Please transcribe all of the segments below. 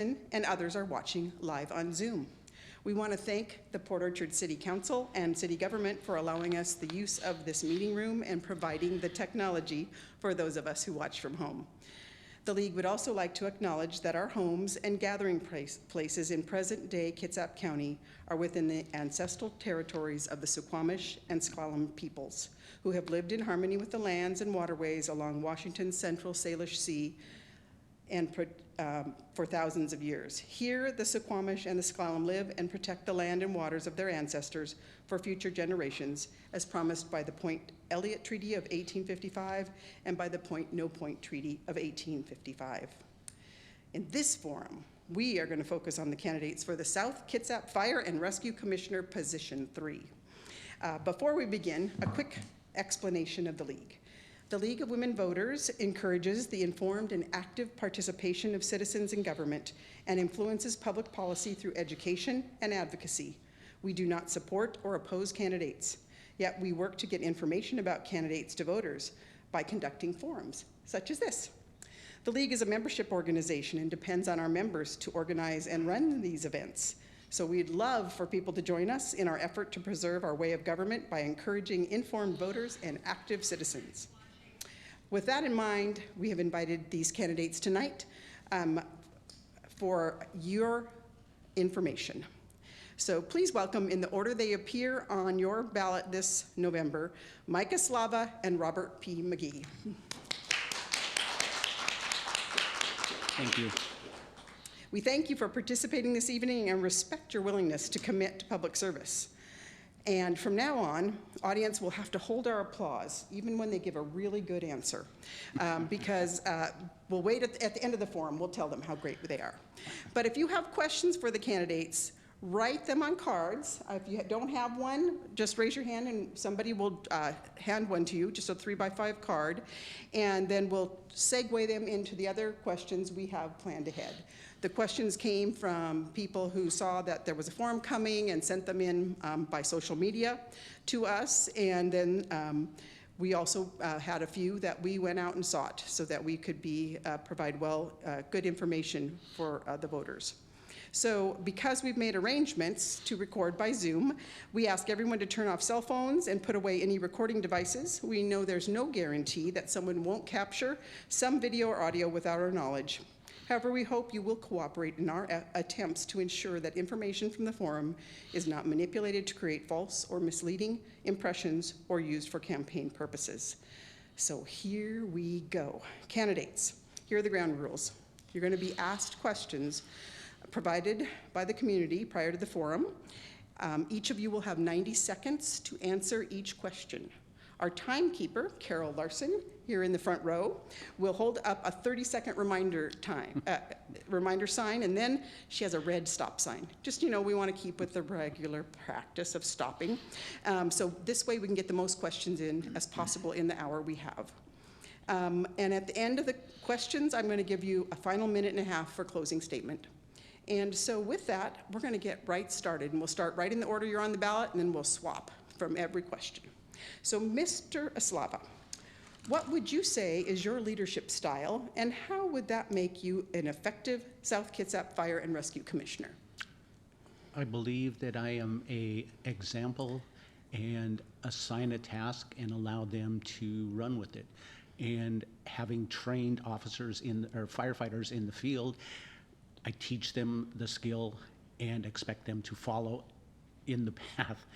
and others are watching live on Zoom. We want to thank the Port Orchard City Council and City Government for allowing us the use of this meeting room and providing the technology for those of us who watch from home. The League would also like to acknowledge that our homes and gathering places in present-day Kitsap County are within the ancestral territories of the Suquamish and S'Klallam peoples, who have lived in harmony with the lands and waterways along Washington's central Salish Sea and for thousands of years. Here, the Suquamish and the S'Klallam live and protect the land and waters of their ancestors for future generations, as promised by the Point Elliott Treaty of 1855 and by the Point No Point Treaty of 1855. In this forum, we are going to focus on the candidates for the South Kitsap Fire and Rescue Commissioner Position 3. Before we begin, a quick explanation of the League. The League of Women Voters encourages the informed and active participation of citizens in government and influences public policy through education and advocacy. We do not support or oppose candidates, yet we work to get information about candidates to voters by conducting forums, such as this. The League is a membership organization and depends on our members to organize and run these events. So we'd love for people to join us in our effort to preserve our way of government by encouraging informed voters and active citizens. With that in mind, we have invited these candidates tonight for your information. So please welcome, in the order they appear on your ballot this November, Micah Slava and Robert P. McGee. Thank you. We thank you for participating this evening and respect your willingness to commit to public service. And from now on, audience will have to hold our applause, even when they give a really good answer, because we'll wait at the end of the forum, we'll tell them how great they are. But if you have questions for the candidates, write them on cards. If you don't have one, just raise your hand and somebody will hand one to you, just a 3x5 card, and then we'll segue them into the other questions we have planned ahead. The questions came from people who saw that there was a forum coming and sent them in by social media to us, and then we also had a few that we went out and sought so that we could provide good information for the voters. So because we've made arrangements to record by Zoom, we ask everyone to turn off cell phones and put away any recording devices. We know there's no guarantee that someone won't capture some video or audio without our knowledge. However, we hope you will cooperate in our attempts to ensure that information from the forum is not manipulated to create false or misleading impressions or used for campaign purposes. So here we go. Candidates, here are the ground rules. You're going to be asked questions provided by the community prior to the forum. Each of you will have 90 seconds to answer each question. Our timekeeper, Carol Larson, here in the front row, will hold up a 30-second reminder sign, and then she has a red stop sign. Just, we want to keep with the regular practice of stopping. So this way we can get the most questions in as possible in the hour we have. And at the end of the questions, I'm going to give you a final minute and a half for closing statement. And so with that, we're going to get right started, and we'll start right in the order you're on the ballot, and then we'll swap from every question. So Mr. Aslava, what would you say is your leadership style, and how would that make you an effective South Kitsap Fire and Rescue Commissioner? I believe that I am an example and assign a task and allow them to run with it. And having trained officers or firefighters in the field, I teach them the skill and expect them to follow in the path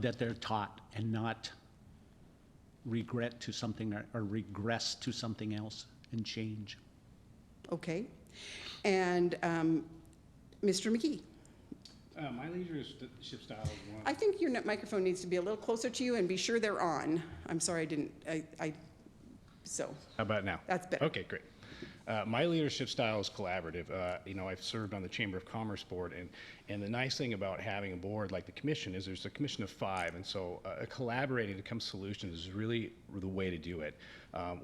that they're taught and not regret to something or regress to something else and change. Okay. And Mr. McGee? My leadership style is one. I think your microphone needs to be a little closer to you and be sure they're on. I'm sorry, so. How about now? That's better. Okay, great. My leadership style is collaborative. I've served on the Chamber of Commerce board, and the nice thing about having a board like the commission is there's a commission of 5, and so collaborating to come to solutions is really the way to do it.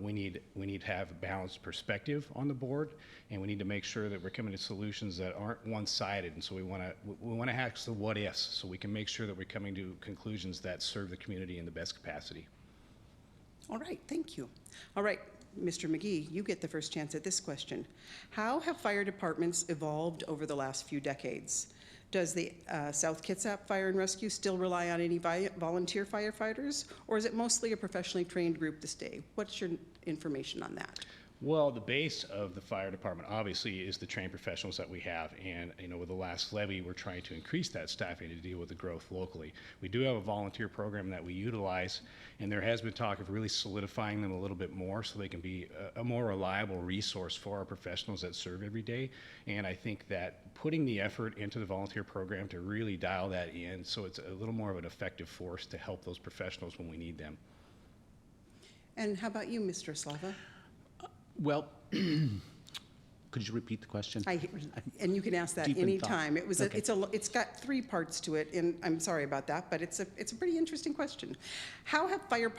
We need to have a balanced perspective on the board, and we need to make sure that we're coming to solutions that aren't one-sided. And so we want to ask the what ifs, so we can make sure that we're coming to conclusions that serve the community in the best capacity. All right, thank you. All right, Mr. McGee, you get the first chance at this question. How have fire departments evolved over the last few decades? Does the South Kitsap Fire and Rescue still rely on any volunteer firefighters, or is it mostly a professionally trained group this day? What's your information on that? Well, the base of the fire department obviously is the trained professionals that we have, and with the last levy, we're trying to increase that staffing to deal with the growth locally. We do have a volunteer program that we utilize, and there has been talk of really solidifying them a little bit more so they can be a more reliable resource for our professionals that serve every day. And I think that putting the effort into the volunteer program to really dial that in so it's a little more of an effective force to help those professionals when we need them. And how about you, Mr. Slava? Well, could you repeat the question? And you can ask that Deep in anytime. thought. It's got 3 parts to it, and I'm sorry about that, but it's a pretty interesting question. How have fire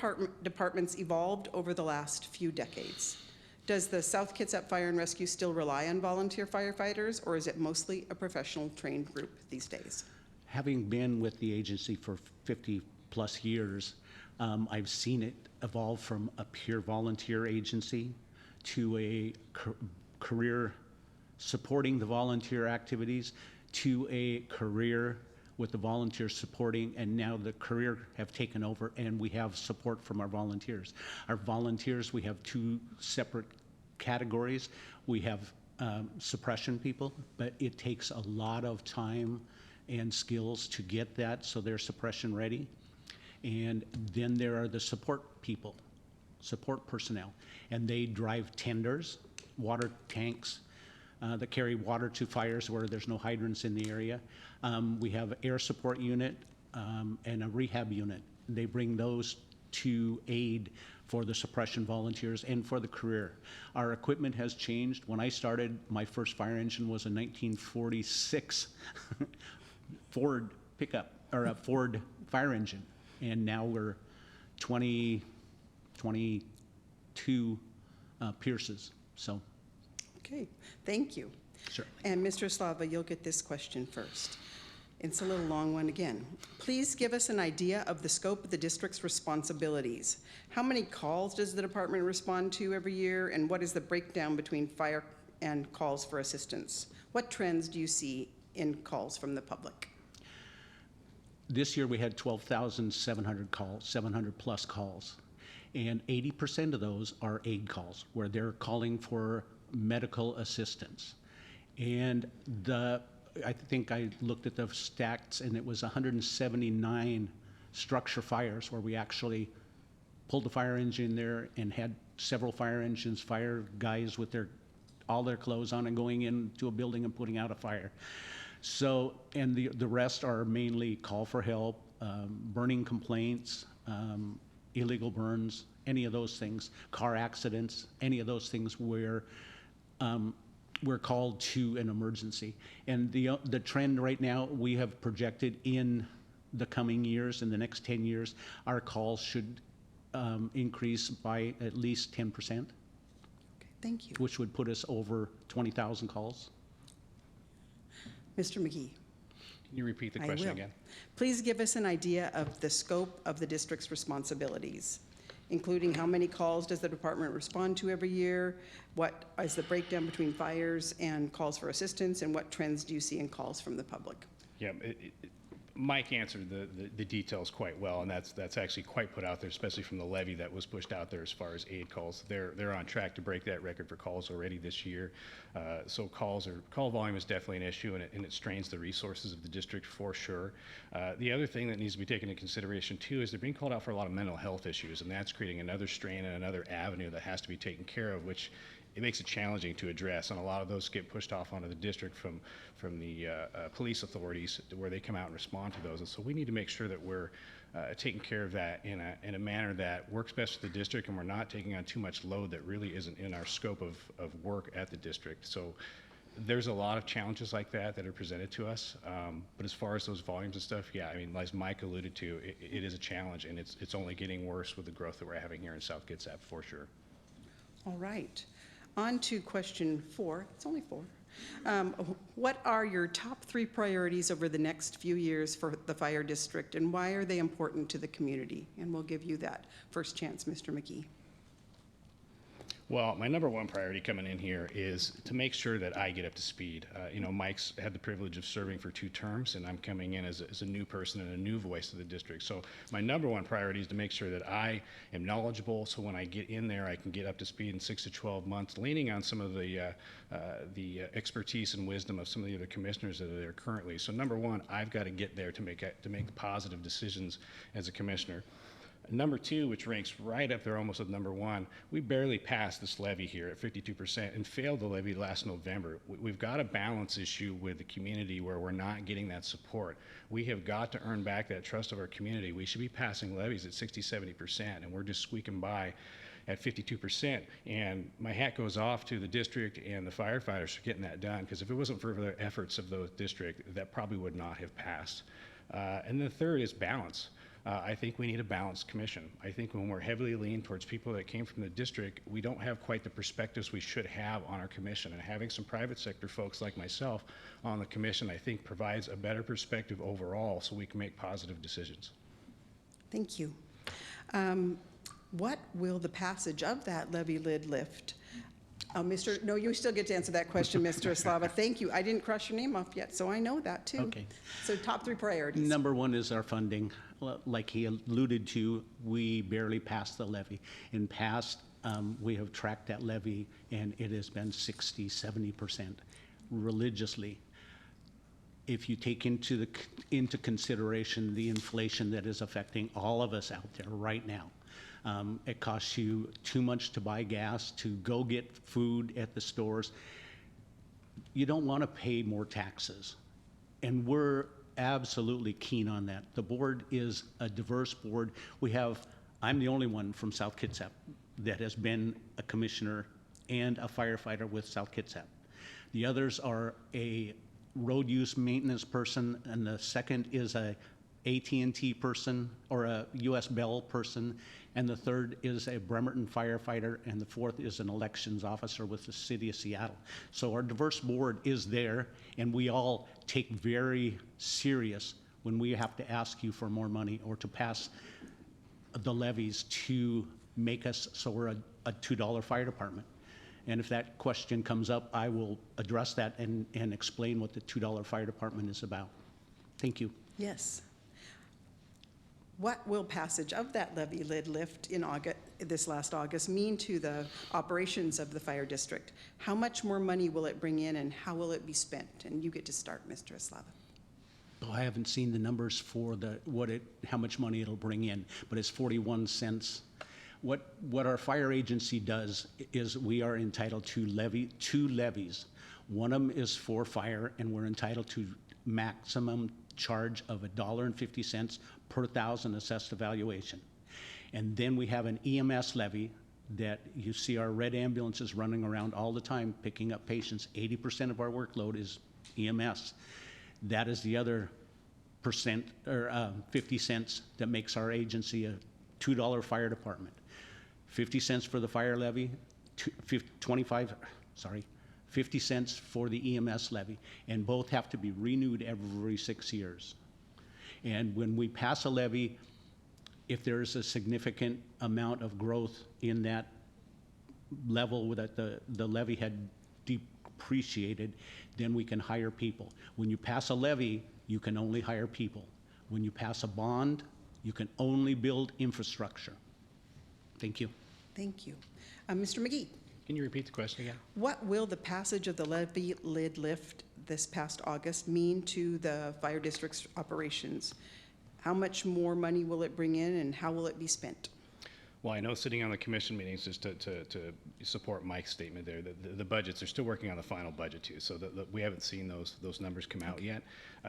departments evolved over the last few decades? Does the South Kitsap Fire and Rescue still rely on volunteer firefighters, or is it mostly a professional trained group these days? Having been with the agency for 50 plus years, I've seen it evolve from a pure volunteer agency to a career supporting the volunteer activities, to a career with the volunteers supporting, and now the career have taken over, and we have support from our volunteers. Our volunteers, we have 2 separate categories. We have suppression people, but it takes a lot of time and skills to get that so they're suppression ready. And then there are the support people, support personnel, and they drive tenders, water tanks that carry water to fires where there's no hydrants in the area. We have air support unit and a rehab unit. They bring those to aid for the suppression volunteers and for the career. Our equipment has changed. When I started, my first fire engine was a 1946 Ford pickup, or a Ford fire engine, and now we're 22 Pierces. So, Okay, thank you. sure. And Mr. Slava, you'll get this question first. It's a little long one again. Please give us an idea of the scope of the district's responsibilities. How many calls does the department respond to every year, and what is the breakdown between fire and calls for assistance? What trends do you see in calls from the public? This year we had 12,700 calls, 700 plus calls, and 80% of those are aid calls where they're calling for medical assistance. And I think I looked at the stats, and it was 179 structure fires where we actually pulled the fire engine there and had several fire engines, fire guys with all their clothes on and going into a building and putting out a fire. So, and the rest are mainly call for help, burning complaints, illegal burns, any of those things, car accidents, any of those things where we're called to an emergency. And the trend right now, we have projected in the coming years, in the next 10 years, our calls should increase by at least 10%, Okay, thank you. which would put us over 20,000 calls. Mr. McGee. Can you repeat the I question will. again? Please give us an idea of the scope of the district's responsibilities, including how many calls does the department respond to every year, what is the breakdown between fires and calls for assistance, and what trends do you see in calls from the public? Yeah, Mike answered the details quite well, and that's actually quite put out there, especially from the levy that was pushed out there as far as aid calls. They're on track to break that record for calls already this year. So call volume is definitely an issue, and it strains the resources of the district for sure. The other thing that needs to be taken into consideration too is they're being called out for a lot of mental health issues, and that's creating another strain and another avenue that has to be taken care of, which it makes it challenging to address, and a lot of those get pushed off onto the district from the police authorities where they come out and respond to those. And so we need to make sure that we're taking care of that in a manner that works best for the district, and we're not taking on too much load that really isn't in our scope of work at the district. So there's a lot of challenges like that are presented to us. But as far as those volumes and stuff, yeah, I mean, as Mike alluded to, it is a challenge, and it's only getting worse with the growth that we're having here in South Kitsap for sure. All right. On to question 4. It's only 4. What are your top 3 priorities over the next few years for the fire district, and why are they important to the community? And we'll give you that first chance, Mr. McGee. Well, my number one priority coming in here is to make sure that I get up to speed. Mike's had the privilege of serving for 2 terms, and I'm coming in as a new person and a new voice of the district. So my number one priority is to make sure that I am knowledgeable, so when I get in there, I can get up to speed in 6 to 12 months, leaning on some of the expertise and wisdom of some of the other commissioners that are there currently. So number one, I've got to get there to make positive decisions as a commissioner. Number 2, which ranks right up there almost with number 1, we barely passed this levy here at 52% and failed the levy last November. We've got a balance issue with the community where we're not getting that support. We have got to earn back that trust of our community. We should be passing levies at 60, 70%, and we're just squeaking by at 52%. And my hat goes off to the district and the firefighters for getting that done, because if it wasn't for the efforts of those districts, that probably would not have passed. And the third is balance. I think we need a balanced commission. I think when we're heavily leaned towards people that came from the district, we don't have quite the perspectives we should have on our commission. And having some private sector folks like myself on the commission, I think, provides a better perspective overall so we can make positive decisions. Thank you. What will the passage of that levy lid lift? No, you still get to answer that question, Mr. Eslava. Thank you. I didn't cross your name off yet, so I know that too. Okay. So top 3 priorities. Number 1 is our funding. Like he alluded to, we barely passed the levy. In past, we have tracked that levy, and it has been 60, 70% religiously. If you take into consideration the inflation that is affecting all of us out there right now, it costs you too much to buy gas, to go get food at the stores. You don't want to pay more taxes. And we're absolutely keen on that. The board is a diverse board. I'm the only one from South Kitsap that has been a commissioner and a firefighter with South Kitsap. The others are a road use maintenance person, and the second is a AT&T person or a US Bell person, and the third is a Bremerton firefighter, and the fourth is an elections officer with the city of Seattle. So our diverse board is there, and we all take very serious when we have to ask you for more money or to pass the levies to make us so we're a $2 fire department. And if that question comes up, I will address that and explain what the $2 fire department is about. Thank you. Yes. What will passage of that levy lid lift in this last August mean to the operations of the fire district? How much more money will it bring in, and how will it be spent? And you get to start, Mr. Eslava. Oh, I haven't seen the numbers for how much money it'll bring in, but it's 41 cents. What our fire agency does is we are entitled to levy 2 levies. One of them is for fire, and we're entitled to maximum charge of $1.50 per thousand assessed evaluation. And then we have an EMS levy that you see our red ambulances running around all the time picking up patients. 80% of our workload is EMS. That is the other percent, or 50 cents, that makes our agency a $2 fire department. 50 cents for the fire levy, 50 cents for the EMS levy, and both have to be renewed every 6 years. And when we pass a levy, if there's a significant amount of growth in that level that the levy had depreciated, then we can hire people. When you pass a levy, you can only hire people. When you pass a bond, you can only build infrastructure. Thank you. Thank you. Mr. McGee. Can you repeat the question again? What will the passage of the levy lid lift this past August mean to the fire district's operations? How much more money will it bring in, and how will it be spent? Well, I know sitting on the commission meetings, just to support Mike's statement there, the budgets, they're still working on the final budget too, so we haven't seen those numbers come out yet,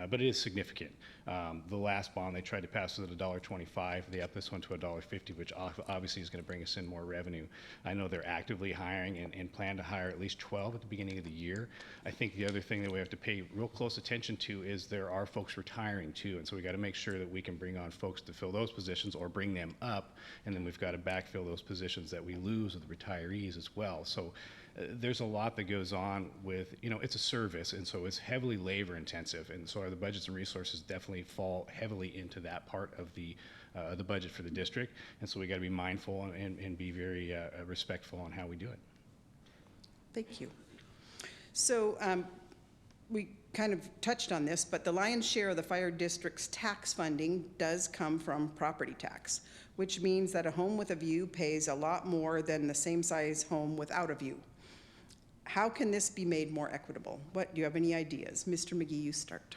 but it is significant. The last bond they tried to pass was at $1.25. They upped this one to $1.50, which obviously is going to bring us in more revenue. I know they're actively hiring and plan to hire at least 12 at the beginning of the year. I think the other thing that we have to pay real close attention to is there are folks retiring too, and so we got to make sure that we can bring on folks to fill those positions or bring them up, and then we've got to backfill those positions that we lose with retirees as well. So there's a lot that goes on with, it's a service, and so it's heavily labor intensive, and so the budgets and resources definitely fall heavily into that part of the budget for the district, and so we got to be mindful and be very respectful on how we do it. Thank you. So we kind of touched on this, but the lion's share of the fire district's tax funding does come from property tax, which means that a home with a view pays a lot more than the same size home without a view. How can this be made more equitable? Do you have any ideas? Mr. McGee, you start.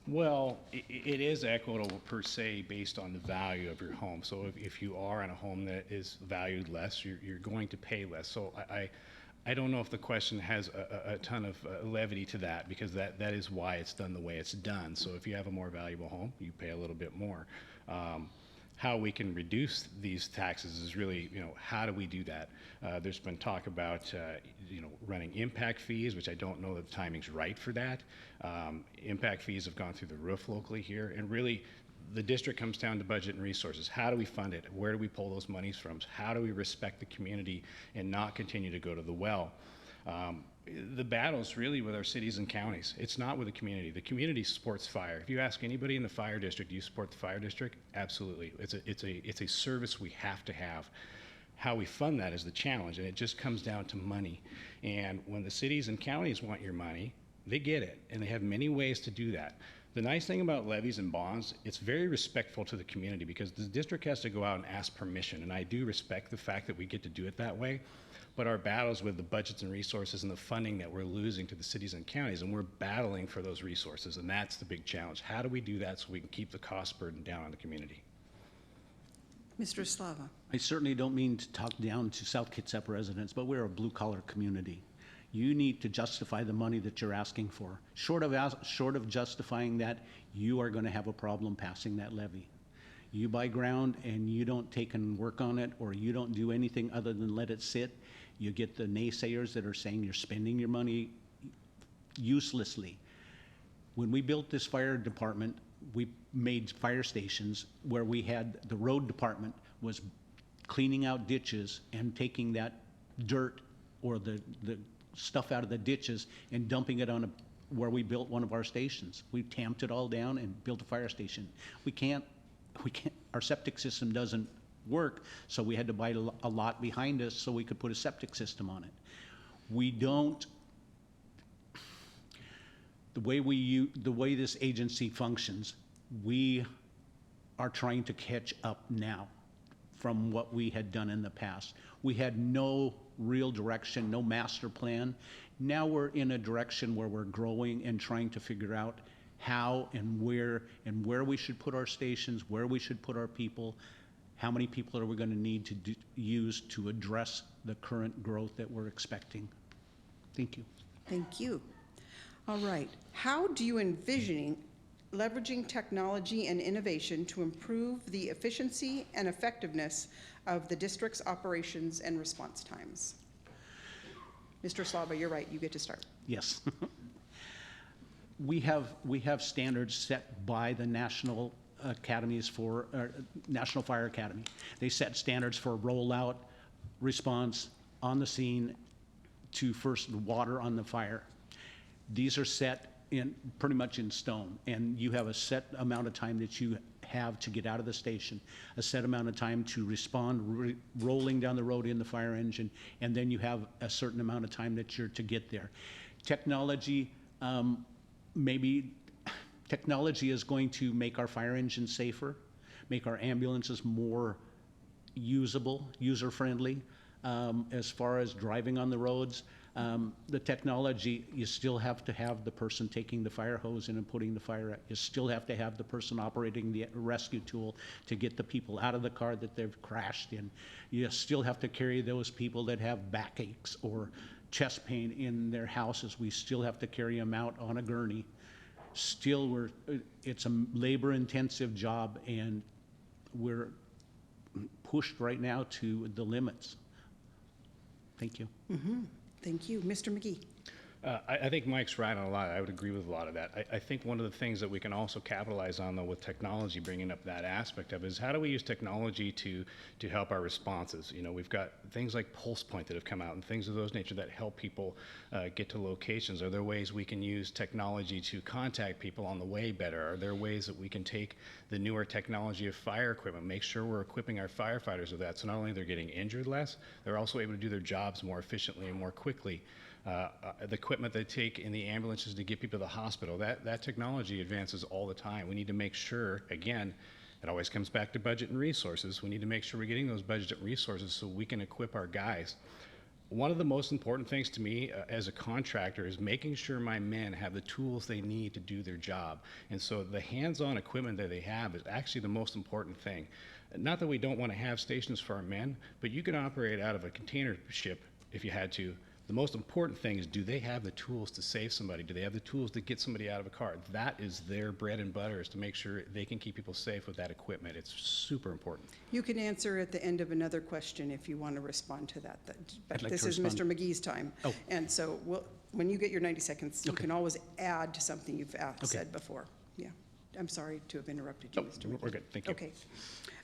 Well, it is equitable per se based on the value of your home. So if you are in a home that is valued less, you're going to pay less. So I don't know if the question has a ton of levity to that, because that is why it's done the way it's done. So if you have a more valuable home, you pay a little bit more. How we can reduce these taxes is really, how do we do that? There's been talk about, running impact fees, which I don't know that the timing's right for that. Impact fees have gone through the roof locally here, and really, the district comes down to budget and resources. How do we fund it? Where do we pull those monies from? How do we respect the community and not continue to go to the well? The battle's really with our cities and counties. It's not with the community. The community supports fire. If you ask anybody in the fire district, do you support the fire district? Absolutely. It's a service we have to have. How we fund that is the challenge, and it just comes down to money. And when the cities and counties want your money, they get it, and they have many ways to do that. The nice thing about levies and bonds, it's very respectful to the community, because the district has to go out and ask permission, and I do respect the fact that we get to do it that way. But our battles with the budgets and resources and the funding that we're losing to the cities and counties, and we're battling for those resources, and that's the big challenge. How do we do that so we can keep the cost burden down on the community? Mr. Slava. I certainly don't mean to talk down to South Kitsap residents, but we're a blue-collar community. You need to justify the money that you're asking for. Short of justifying that, you are going to have a problem passing that levy. You buy ground and you don't take and work on it, or you don't do anything other than let it sit, you get the naysayers that are saying you're spending your money uselessly. When we built this fire department, we made fire stations where we had the road department was cleaning out ditches and taking that dirt or the stuff out of the ditches and dumping it on where we built one of our stations. We tamped it all down and built a fire station. We can't, our septic system doesn't work, so we had to buy a lot behind us so we could put a septic system on it. We don't, the way this agency functions, we are trying to catch up now from what we had done in the past. We had no real direction, no master plan. Now we're in a direction where we're growing and trying to figure out how and where we should put our stations, where we should put our people, how many people are we going to need to use to address the current growth that we're expecting. Thank you. Thank you. All right. How do you envision leveraging technology and innovation to improve the efficiency and effectiveness of the district's operations and response times? Mr. Slava, you're right. You get to start. Yes. We have standards set by the National Academies for National Fire Academy. They set standards for rollout, response, on the scene, to first water on the fire. These are set in pretty much in stone, and you have a set amount of time that you have to get out of the station, a set amount of time to respond rolling down the road in the fire engine, and then you have a certain amount of time that you're to get there. Technology, maybe technology is going to make our fire engines safer, make our ambulances more usable, user-friendly. As far as driving on the roads, the technology, you still have to have the person taking the fire hose in and putting the fire out. You still have to have the person operating the rescue tool to get the people out of the car that they've crashed in. You still have to carry those people that have backaches or chest pain in their houses. We still have to carry them out on a gurney. Still, it's a labor-intensive job, and we're pushed right now to the limits. Thank you. Mm-hmm. Thank you. Mr. McGee. I think Mike's right on a lot. I would agree with a lot of that. I think one of the things that we can also capitalize on, though, with technology, bringing up that aspect of it, is how do we use technology to help our responses? You know, we've got things like Pulse Point that have come out and things of those nature that help people get to locations. Are there ways we can use technology to contact people on the way better? Are there ways that we can take the newer technology of fire equipment, make sure we're equipping our firefighters with that, so not only they're getting injured less, they're also able to do their jobs more efficiently and more quickly. The equipment they take in the ambulances to get people to the hospital, that technology advances all the time. We need to make sure, again, it always comes back to budget and resources. We need to make sure we're getting those budget and resources so we can equip our guys. One of the most important things to me as a contractor is making sure my men have the tools they need to do their job. And so the hands-on equipment that they have is actually the most important thing. Not that we don't want to have stations for our men, but you can operate out of a container ship if you had to. The most important thing is, do they have the tools to save somebody? Do they have the tools to get somebody out of a car? That is their bread and butter, is to make sure they can keep people safe with that equipment. It's super important. You can answer at the end of another question if you want to respond to that. But like this to is respond. Mr. McGee's time. Oh. And so when you get your 90 seconds, you Okay. can always add to something you've Okay. said before. Yeah. I'm sorry to have interrupted you, Oh, Mr. McGee. we're good. Thank you. Okay.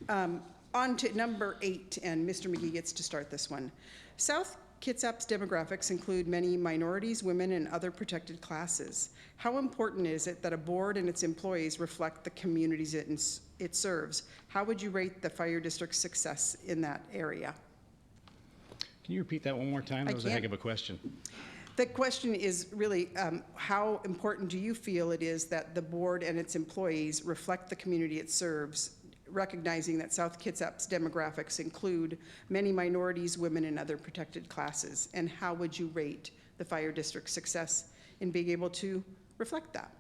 On to number 8, and Mr. McGee gets to start this one. South Kitsap's demographics include many minorities, women, and other protected classes. How important is it that a board and its employees reflect the communities it serves? How would you rate the fire district's success in that area? Can you repeat that one more time? That was a can. heck of a question. The question is really, how important do you feel it is that the board and its employees reflect the community it serves, recognizing that South Kitsap's demographics include many minorities, women, and other protected classes? And how would you rate the fire district's success in being able to reflect that?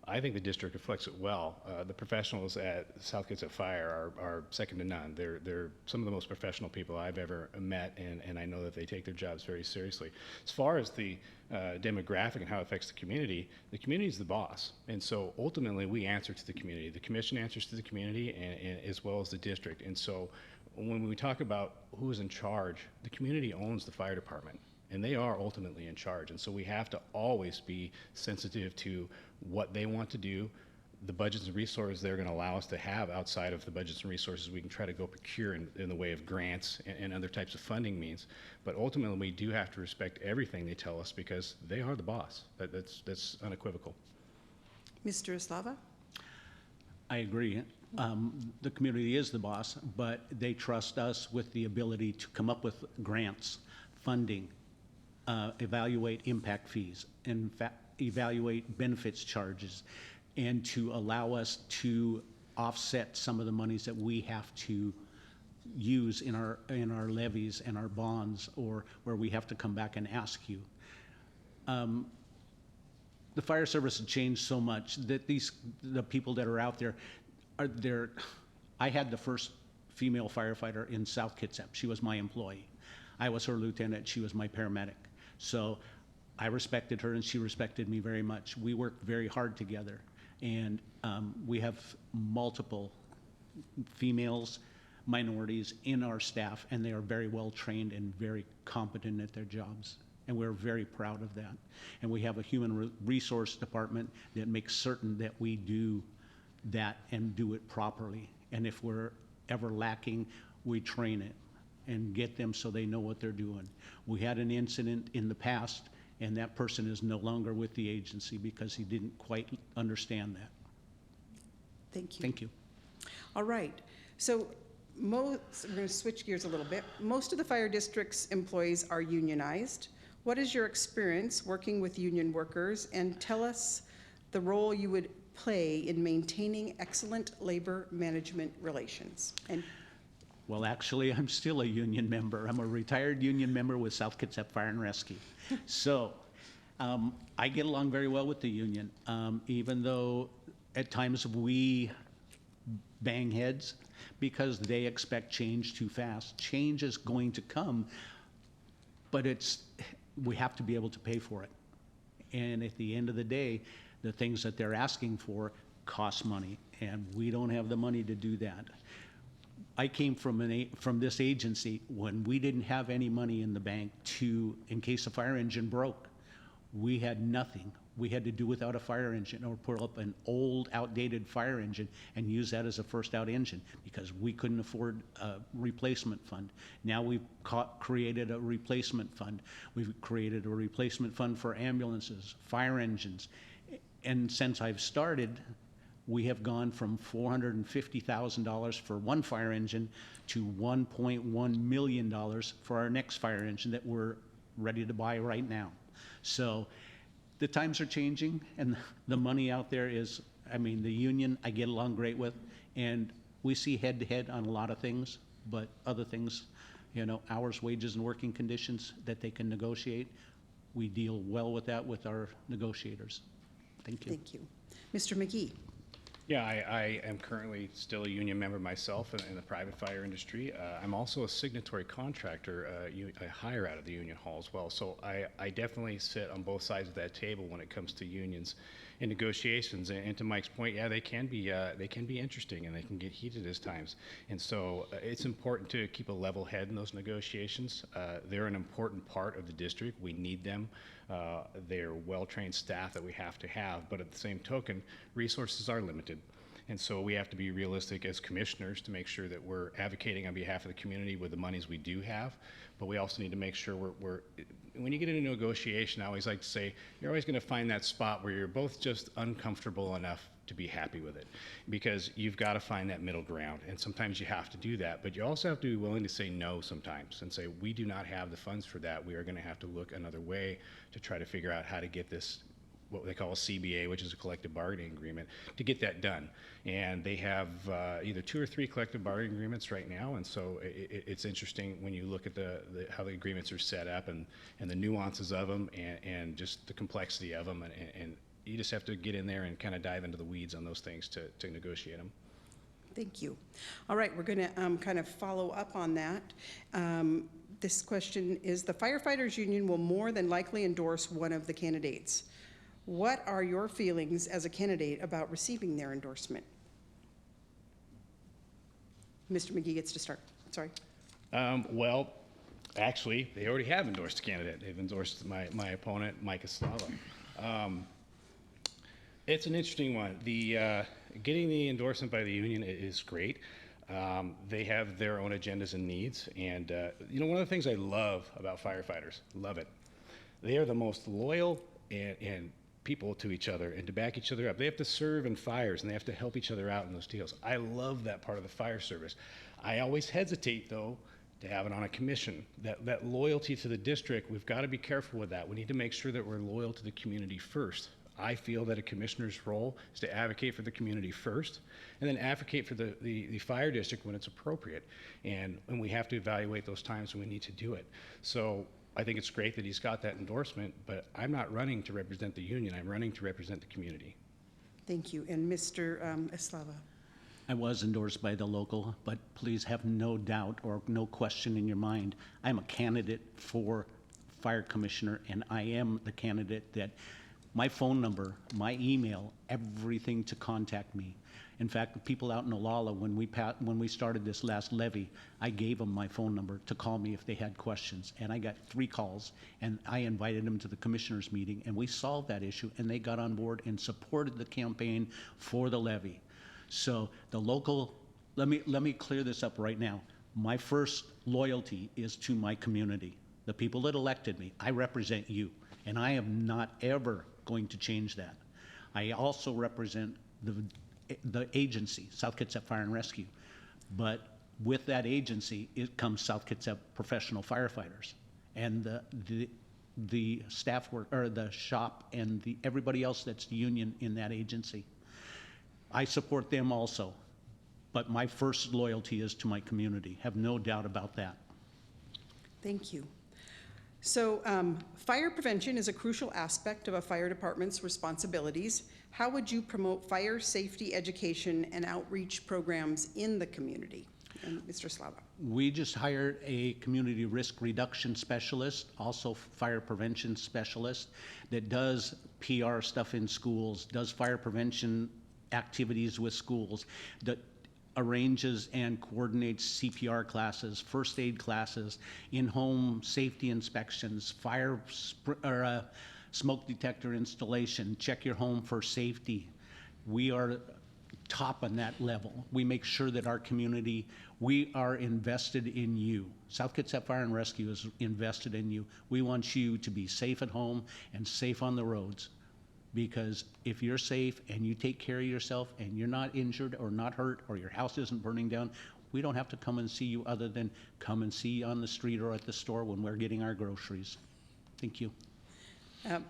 I think the district reflects it well. The professionals at South Kitsap Fire are second to none. They're some of the most professional people I've ever met, and I know that they take their jobs very seriously. As far as the demographic and how it affects the community is the boss. And so ultimately we answer to the community. The commission answers to the community and as well as the district. And so when we talk about who's in charge, the community owns the fire department. And they are ultimately in charge. And so we have to always be sensitive to what they want to do, the budgets and resources they're going to allow us to have outside of the budgets and resources we can try to go procure in the way of grants and other types of funding means. But ultimately, we do have to respect everything they tell us because they are the boss. That's unequivocal. Mr. Eslava? I agree. The community is the boss, but they trust us with the ability to come up with grants, funding, evaluate impact fees, in fact, evaluate benefits charges, and to allow us to offset some of the monies that we have to use in our levies and our bonds, or where we have to come back and ask you. The fire service has changed so much that the people that are out there I had the first female firefighter in South Kitsap. She was my employee. I was her lieutenant. She was my paramedic. So I respected her and she respected me very much. We worked very hard together, and we have multiple females, minorities in our staff, and they are very well trained and very competent at their jobs. And we're very proud of that. And we have a human resource department that makes certain that we do that and do it properly. And if we're ever lacking, we train it and get them so they know what they're doing. We had an incident in the past, and that person is no longer with the agency because he didn't quite understand that. Thank you. Thank you. All right. So we're going to switch gears a little bit. Most of the fire district's employees are unionized. What is your experience working with union workers? And tell us the role you would play in maintaining excellent labor management relations. And Well, actually, I'm still a union member. I'm a retired union member with South Kitsap Fire and Rescue. So I get along very well with the union, even though at times we bang heads because they expect change too fast. Change is going to come, but we have to be able to pay for it. And at the end of the day, the things that they're asking for cost money, and we don't have the money to do that. I came from this agency when we didn't have any money in the bank in case a fire engine broke. we had nothing. We had to do without a fire engine or put up an old, outdated fire engine and use that as a first out engine because we couldn't afford a replacement fund. Now we've created a replacement fund. We've created a replacement fund for ambulances, fire engines. And since I've started, we have gone from $450,000 for one fire engine to $1.1 million for our next fire engine that we're ready to buy right now. So the times are changing, and the money out there is, I mean, the union I get along great with, and we see head to head on a lot of things, but other things, you know, hours, wages, and working conditions that they can negotiate, we deal well with that with our negotiators. Thank you. Thank you. Mr. McGee? Yeah, I am currently still a union member myself in the private fire industry. I'm also a signatory contractor. I hire out of the union hall as well. So I definitely sit on both sides of that table when it comes to unions and negotiations. And to Mike's point, yeah, they can be interesting and they can get heated at times. And so it's important to keep a level head in those negotiations. They're an important part of the district. We need them. They're well-trained staff that we have to have, but at the same token, resources are limited. And so we have to be realistic as commissioners to make sure that we're advocating on behalf of the community with the monies we do have, but we also need to make sure when you get into negotiation, I always like to say, you're always gonna find that spot where you're both just uncomfortable enough to be happy with it, because you've got to find that middle ground, and sometimes you have to do that, but you also have to be willing to say no sometimes and say, we do not have the funds for that. We are going to have to look another way to try to figure out how to get this, what they call a CBA, which is a collective bargaining agreement, to get that done. And they have either 2 or 3 collective bargaining agreements right now, and so it's interesting when you look at how the agreements are set up and the nuances of them and just the complexity of them, and you just have to get in there and kind of dive into the weeds on those things to negotiate them. Thank you. All right, we're going to kind of follow up on that. This question is, the firefighters union will more than likely endorse one of the candidates. What are your feelings as a candidate about receiving their endorsement? Mr. McGee gets to start. Sorry. Well, actually, they already have endorsed a candidate. They've endorsed my opponent, Mike Eslava. It's an interesting one. Getting the endorsement by the union is great. They have their own agendas and needs, and you know, one of the things I love about firefighters, love it, they are the most loyal and people to each other and to back each other up. They have to serve in fires and they have to help each other out in those deals. I love that part of the fire service. I always hesitate, though, to have it on a commission. That loyalty to the district, we've got to be careful with that. We need to make sure that we're loyal to the community first. I feel that a commissioner's role is to advocate for the community first, and then advocate for the fire district when it's appropriate. And we have to evaluate those times when we need to do it. So I think it's great that he's got that endorsement, but I'm not running to represent the union. I'm running to represent the community. Thank you. And Mr. Eslava? I was endorsed by the local, but please have no doubt or no question in your mind, I'm a candidate for fire commissioner, and I am the candidate that my phone number, my email, everything to contact me. In fact, the people out in Olalla, when we started this last levy, I gave them my phone number to call me if they had questions. And I got 3 calls, and I invited them to the commissioners' meeting, and we solved that issue, and they got on board and supported the campaign for the levy. So the local, let me clear this up right now. My first loyalty is to my community. The people that elected me, I represent you, and I am not ever going to change that. I also represent the agency, South Kitsap Fire and Rescue, but with that agency, it comes South Kitsap professional firefighters, and the staff work, or the shop, and everybody else that's union in that agency. I support them also, but my first loyalty is to my community. Have no doubt about that. Thank you. So fire prevention is a crucial aspect of a fire department's responsibilities. How would you promote fire safety education and outreach programs in the community? And Mr. Slava. We just hired a community risk reduction specialist, also fire prevention specialist, that does PR stuff in schools, does fire prevention activities with schools, that arranges and coordinates CPR classes, first aid classes, in-home safety inspections, smoke detector installation, check your home for safety. We are top on that level. We make sure that our community, we are invested in you. South Kitsap Fire and Rescue is invested in you. We want you to be safe at home and safe on the roads. Because if you're safe and you take care of yourself and you're not injured or not hurt or your house isn't burning down, we don't have to come and see you other than come and see you on the street or at the store when we're getting our groceries. Thank you.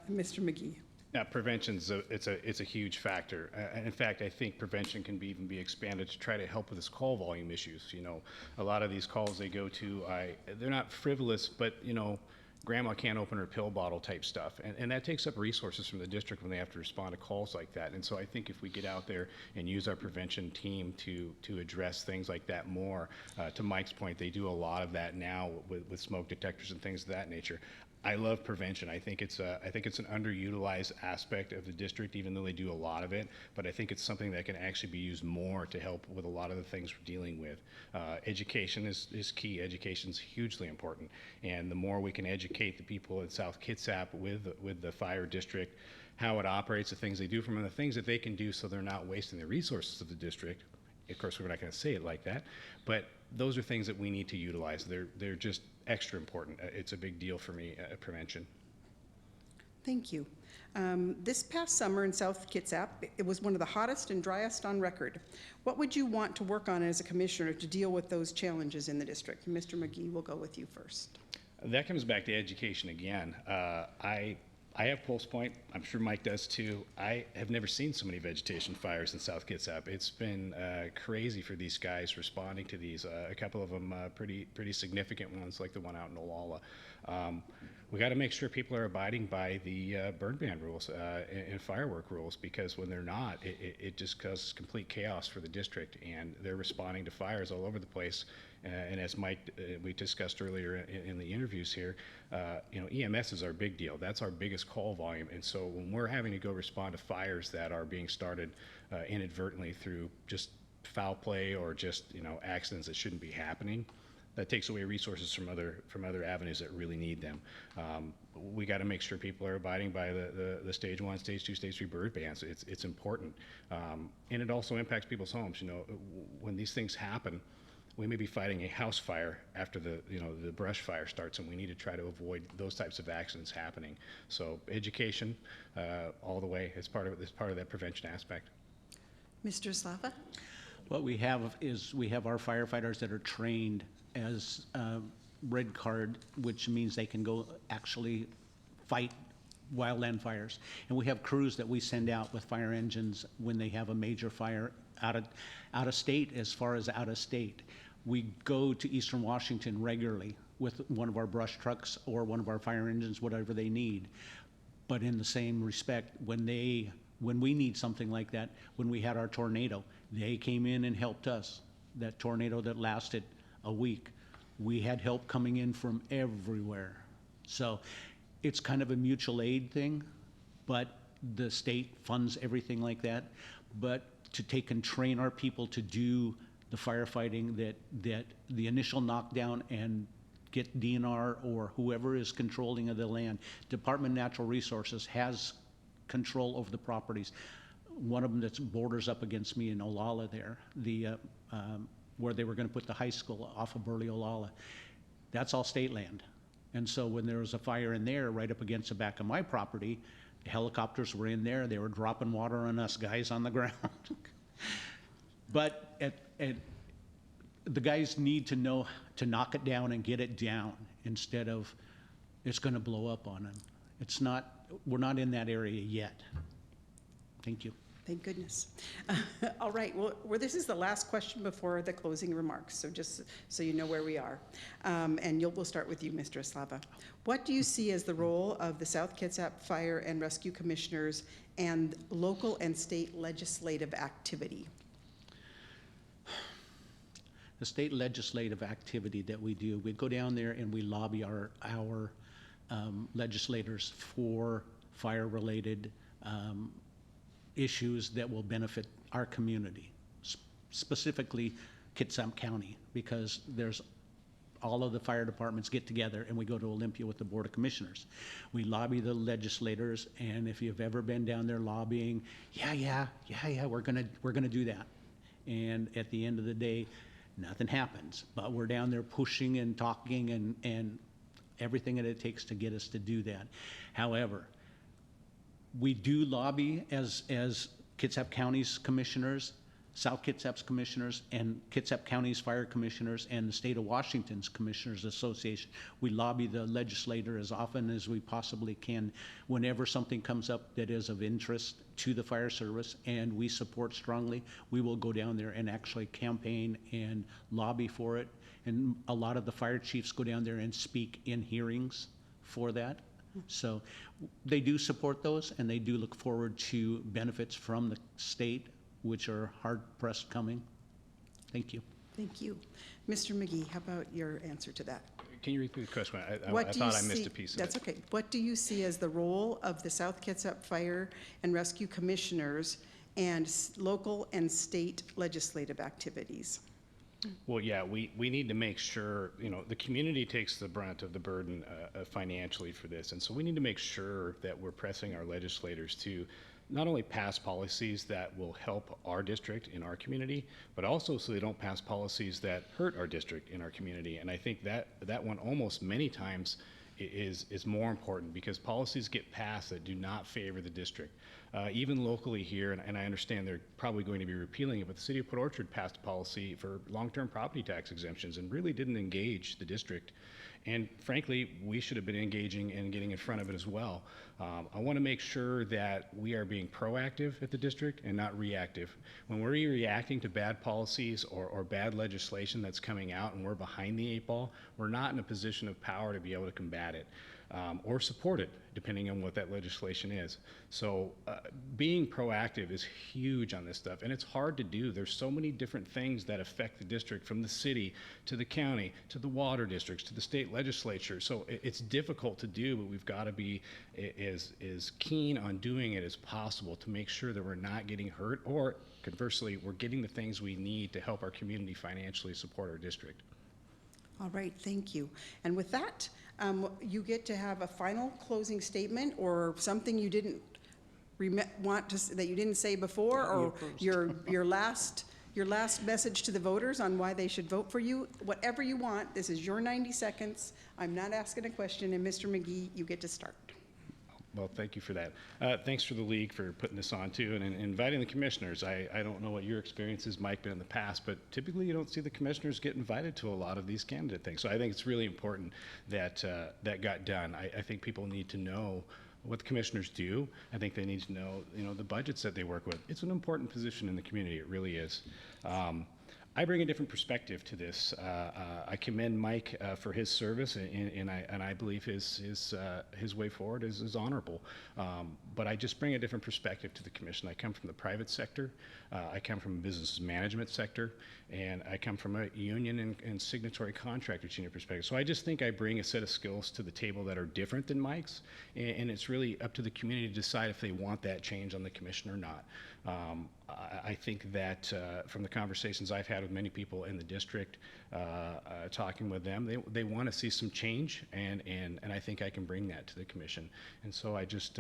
Mr. McGee. Now, prevention's it's a huge factor. In fact, I think prevention can even be expanded to try to help with this call volume issues. You know, a lot of these calls they go to, they're not frivolous, but you know, grandma can't open her pill bottle type stuff. And that takes up resources from the district when they have to respond to calls like that. And so I think if we get out there and use our prevention team to address things like that more, to Mike's point, they do a lot of that now with smoke detectors and things of that nature. I love prevention. I think it's an underutilized aspect of the district, even though they do a lot of it. But I think it's something that can actually be used more to help with a lot of the things we're dealing with. Education is key. Education is hugely important, and the more we can educate the people in South Kitsap with the fire district, how it operates, the things they do from them, the things that they can do, so they're not wasting the resources of the district. Of course, we're not going to say it like that, but those are things that we need to utilize. They're just extra important. It's a big deal for me, prevention. Thank you. This past summer in South Kitsap, it was one of the hottest and driest on record. What would you want to work on as a commissioner to deal with those challenges in the district? Mr. McGee, we'll go with you first. That comes back to education again. I have Pulse Point. I'm sure Mike does too. I have never seen so many vegetation fires in South Kitsap. It's been crazy for these guys responding to these. A couple of them pretty significant ones, like the one out in Olalla. We got to make sure people are abiding by the burn ban rules and firework rules, because when they're not, it just causes complete chaos for the district, and they're responding to fires all over the place. And as Mike, we discussed earlier in the interviews here, you know, EMS is our big deal. That's our biggest call volume. And so when we're having to go respond to fires that are being started inadvertently through just foul play or just, you know, accidents that shouldn't be happening, that takes away resources from other avenues that really need them. We got to make sure people are abiding by the stage 1, stage 2, stage 3 bird bans. It's important, and it also impacts people's homes. You know, when these things happen, we may be fighting a house fire after the brush fire starts, and we need to try to avoid those types of accidents happening. So education, all the way, it's part of it. It's part of that prevention aspect. Mr. Slava? What we have is we have our firefighters that are trained as red card, which means they can go actually fight wildland fires. And we have crews that we send out with fire engines when they have a major fire out of state, as far as out of state. We go to Eastern Washington regularly with one of our brush trucks or one of our fire engines, whatever they need. But in the same respect, when we need something like that, when we had our tornado, they came in and helped us. That tornado that lasted a week, we had help coming in from everywhere. So it's kind of a mutual aid thing, but the state funds everything like that. But to take and train our people to do the firefighting, that the initial knockdown and get DNR or whoever is controlling of the land. Department of Natural Resources has control over the properties. One of them that borders up against me in Olalla there, where they were going to put the high school off of Burley Olalla, that's all state land. And so when there was a fire in there right up against the back of my property, the helicopters were in there, they were dropping water on us guys on the ground. But the guys need to know to knock it down and get it down instead of it's going to blow up on them. It's not, we're not in that area yet. Thank you. Thank goodness. All right, well, this is the last question before the closing remarks, so just so you know where we are. And we'll start with you, Mr. Slava. What do you see as the role of the South Kitsap Fire and Rescue Commissioners and local and state legislative activity? The state legislative activity that we do, we go down there and we lobby our legislators for fire-related issues that will benefit our community, specifically Kitsap County, because there's all of the fire departments get together and we go to Olympia with the Board of Commissioners. We lobby the legislators, and if you've ever been down there lobbying, yeah, we're gonna do that. And at the end of the day, nothing happens, but we're down there pushing and talking and everything that it takes to get us to do that. However, we do lobby as Kitsap County's commissioners, South Kitsap's commissioners, and Kitsap County's fire commissioners, and the state of Washington's Commissioners Association. We lobby the legislator as often as we possibly can whenever something comes up that is of interest to the fire service and we support strongly. We will go down there and actually campaign and lobby for it. And a lot of the fire chiefs go down there and speak in hearings for that. So they do support those, and they do look forward to benefits from the state, which are hard pressed coming. Thank you. Thank you. Mr. McGee, how about your answer to that? Can you repeat the question? I What do you thought I missed see- a piece of it. That's okay. What do you see as the role of the South Kitsap Fire and Rescue Commissioners and local and state legislative activities? Well, yeah, we need to make sure, the community takes the brunt of the burden financially for this. And so we need to make sure that we're pressing our legislators to not only pass policies that will help our district in our community, but also so they don't pass policies that hurt our district in our community. And I think that one almost many times is more important, because policies get passed that do not favor the district. Even locally here, and I understand they're probably going to be repealing it, but the city of Port Orchard passed a policy for long-term property tax exemptions and really didn't engage the district. And frankly, we should have been engaging and getting in front of it as well. I want to make sure that we are being proactive at the district and not reactive. When we're reacting to bad policies or bad legislation that's coming out and we're behind the 8 ball, we're not in a position of power to be able to combat it. Or support it, depending on what that legislation is. So being proactive is huge on this stuff, and it's hard to do. There's so many different things that affect the district, from the city to the county to the water districts to the state legislature. So it's difficult to do, but we've got to be as keen on doing it as possible to make sure that we're not getting hurt, or conversely, we're getting the things we need to help our community financially support our district. All right, thank you. And with that, you get to have a final closing statement or something you didn't that you didn't say before, or your last message to the voters on why they should vote for you. Whatever you want. This is your 90 seconds. I'm not asking a question, and Mr. McGee, you get to start. Well, thank you for that. Thanks for the league for putting this on too, and inviting the commissioners. I don't know what your experience is, Mike, been in the past, but typically you don't see the commissioners get invited to a lot of these candidate things. So I think it's really important that that got done. I think people need to know what the commissioners do. I think they need to know, the budgets that they work with. It's an important position in the community. It really is. I bring a different perspective to this. I commend Mike for his service, and I believe his way forward is honorable. But I just bring a different perspective to the commission. I come from the private sector. I come from a business management sector, and I come from a union and signatory contractors union perspective. So I just think I bring a set of skills to the table that are different than Mike's, and it's really up to the community to decide if they want that change on the commission or not. I think that from the conversations I've had with many people in the district, talking with them, they want to see some change, and I think I can bring that to the commission. And so I just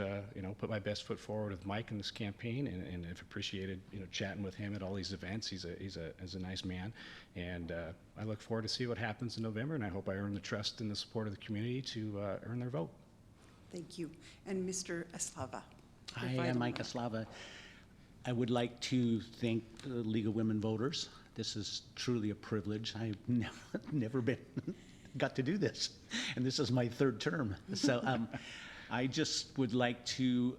put my best foot forward with Mike in this campaign, and have appreciated chatting with him at all these events. He's a nice man, and I look forward to see what happens in November, and I hope I earn the trust and the support of the community to earn their vote. Thank you. And Mr. Eslava. Hi, I'm Mike Eslava. I would like to thank the League of Women Voters. This is truly a privilege. I've never got to do this, and this is my 3rd term. So I just would like to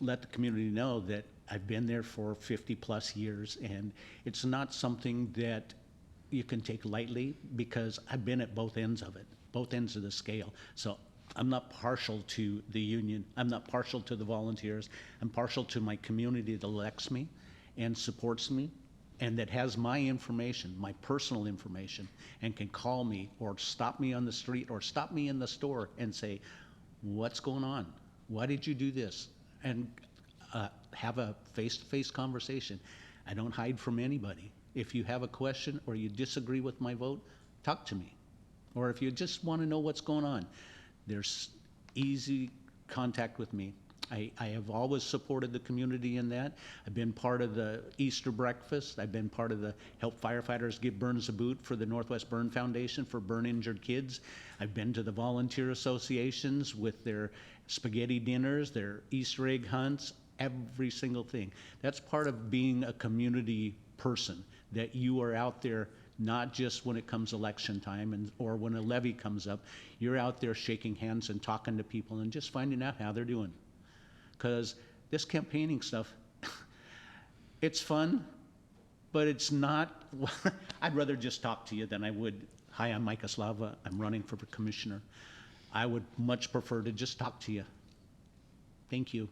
let the community know that I've been there for 50+ years, and it's not something that you can take lightly, because I've been at both ends of it, both ends of the scale. So I'm not partial to the union. I'm not partial to the volunteers. I'm partial to my community that elects me and supports me, and that has my information, my personal information, and can call me or stop me on the street or stop me in the store and say, what's going on? Why did you do this? And have a face-to-face conversation. I don't hide from anybody. If you have a question or you disagree with my vote, talk to me. or if you just want to know what's going on, there's easy contact with me. I have always supported the community in that. I've been part of the Easter breakfast. I've been part of the Help Firefighters Give Burns a Boot for the Northwest Burn Foundation for burn injured kids. I've been to the volunteer associations with their spaghetti dinners, their Easter egg hunts, every single thing. That's part of being a community person, that you are out there not just when it comes election time or when a levy comes up. You're out there shaking hands and talking to people and just finding out how they're doing. Because this campaigning stuff, it's fun, but it's not, I'd rather just talk to you than I would, hi, I'm Mike Aslava, I'm running for commissioner. I would much prefer to just talk to you. Thank you.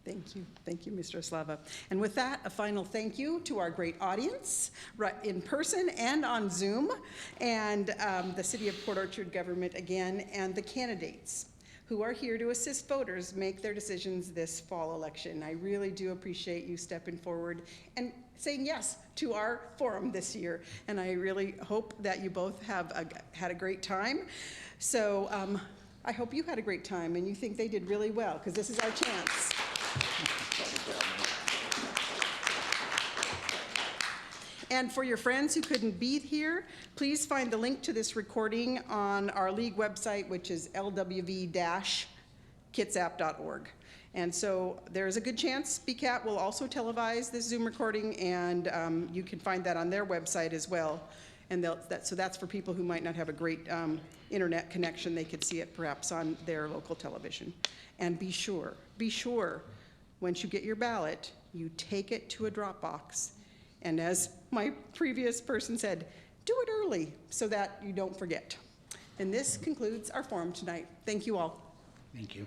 Thank you. Thank you, Mr. Aslava. And with that, a final thank you to our great audience, right in person and on Zoom, and the City of Port Orchard government again, and the candidates who are here to assist voters make their decisions this fall election. I really do appreciate you stepping forward and saying yes to our forum this year. And I really hope that you both have had a great time. So I hope you had a great time and you think they did really well, because this is our chance. And for your friends who couldn't be here, please find the link to this recording on our league website, which is lw-kitsap.org. And so there's a good chance BCAT will also televise this Zoom recording, and you can find that on their website as well. And so that's for people who might not have a great internet connection. They could see it perhaps on their local television. And be sure, once you get your ballot, you take it to a drop box. And as my previous person said, do it early so that you don't forget. And this concludes our forum tonight. Thank you all. Thank you.